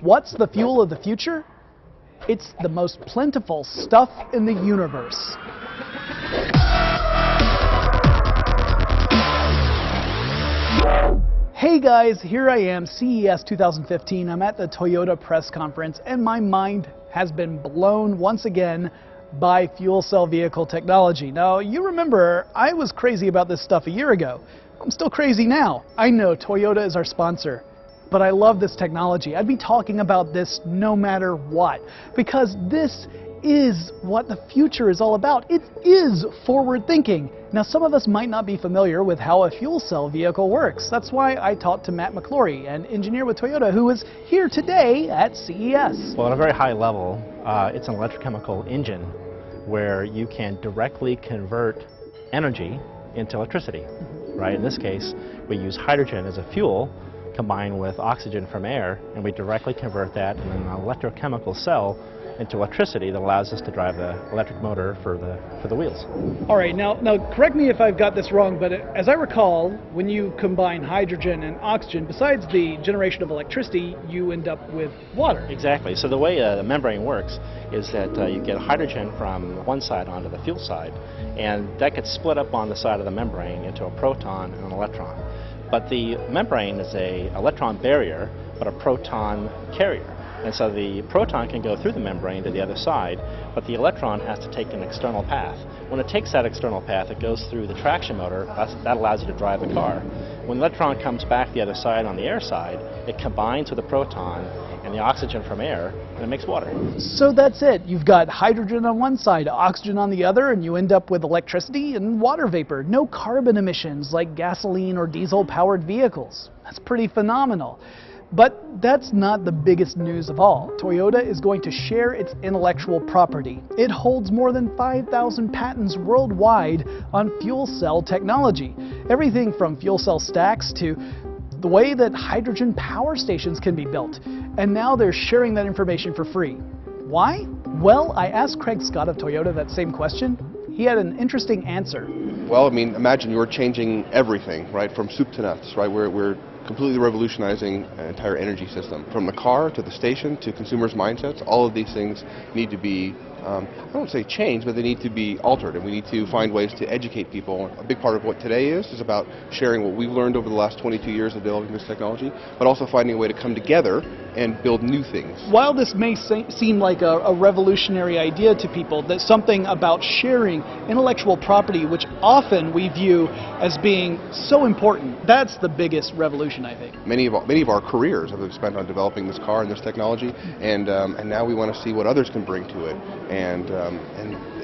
What's the fuel of the future? It's the most plentiful stuff in the universe. Hey guys, here I am, CES 2015. I'm at the Toyota press conference and my mind has been blown once again by fuel cell vehicle technology. Now, you remember I was crazy about this stuff a year ago. I'm still crazy now. I know Toyota is our sponsor, but I love this technology. I'd be talking about this no matter what, because this is what the future is all about. It is forward thinking. Now, some of us might not be familiar with how a fuel cell vehicle works. That's why I talked to Matt McClory, an engineer with Toyota who is here today at CES. Well, at a very high level, it's an electrochemical engine where you can directly convert energy into electricity, right? In this case, we use hydrogen as a fuel combined with oxygen from air, and we directly convert that in an electrochemical cell into electricity that allows us to drive the electric motor for the wheels. All right, now correct me if I've got this wrong, but as I recall, when you combine hydrogen and oxygen, besides the generation of electricity, you end up with water. Exactly. So the way the membrane works is that you get hydrogen from one side onto the fuel side, and that gets split up on the side of the membrane into a proton and an electron. But the membrane is an electron barrier, but a proton carrier. And so the proton can go through the membrane to the other side, but the electron has to take an external path. When it takes that external path, it goes through the traction motor. That allows you to drive the car. When the electron comes back the other side on the air side, it combines with the proton and the oxygen from air, and it makes water. So that's it. You've got hydrogen on one side, oxygen on the other, and you end up with electricity and water vapor. No carbon emissions like gasoline or diesel-powered vehicles. That's pretty phenomenal. But that's not the biggest news of all. Toyota is going to share its intellectual property. It holds more than 5,000 patents worldwide on fuel cell technology. Everything from fuel cell stacks to the way that hydrogen power stations can be built. And now they're sharing that information for free. Why? Well, I asked Craig Scott of Toyota that same question. He had an interesting answer. Well, I mean, imagine you're changing everything, right, from soup to nuts, right? We're completely revolutionizing an entire energy system. From the car to the station to consumers' mindsets, all of these things need to be, I don't say changed, but they need to be altered, and we need to find ways to educate people. A big part of what today is about sharing what we've learned over the last 22 years of developing this technology, but also finding a way to come together and build new things. While this may seem like a revolutionary idea to people, that something about sharing intellectual property, which often we view as being so important, that's the biggest revolution, I think. Many of our careers have been spent on developing this car and this technology, and now we want to see what others can bring to it. And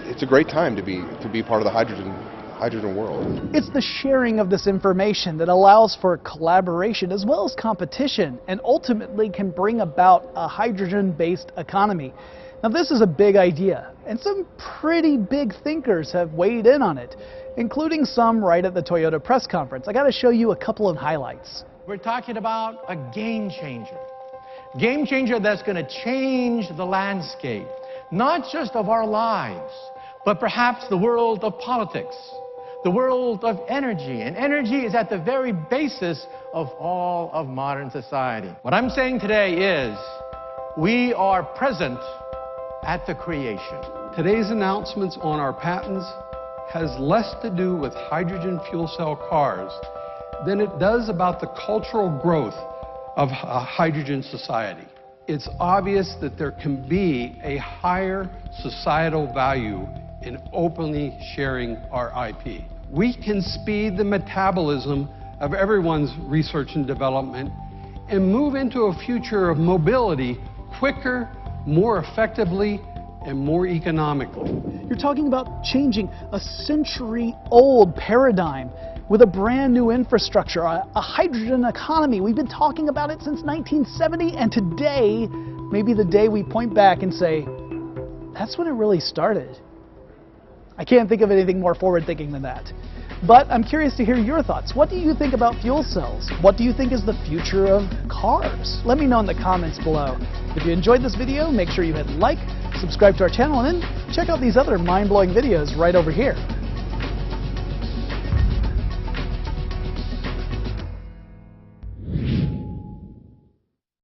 it's a great time to be part of the hydrogen world. It's the sharing of this information that allows for collaboration as well as competition, and ultimately can bring about a hydrogen-based economy. Now, this is a big idea, and some pretty big thinkers have weighed in on it, including some right at the Toyota press conference. I got to show you a couple of highlights. We're talking about a game changer. Game changer that's going to change the landscape, not just of our lives, but perhaps the world of politics, the world of energy. And energy is at the very basis of all of modern society. What I'm saying today is we are present at the creation. Today's announcements on our patents has less to do with hydrogen fuel cell cars than it does about the cultural growth of a hydrogen society. It's obvious that there can be a higher societal value in openly sharing our IP. We can speed the metabolism of everyone's research and development and move into a future of mobility quicker, more effectively, and more economically. You're talking about changing a century-old paradigm with a brand new infrastructure, a hydrogen economy. We've been talking about it since 1970, and today may be the day we point back and say, that's when it really started. I can't think of anything more forward-thinking than that. But I'm curious to hear your thoughts. What do you think about fuel cells? What do you think is the future of cars? Let me know in the comments below. If you enjoyed this video, make sure you hit like, subscribe to our channel, and then check out these other mind-blowing videos right over here.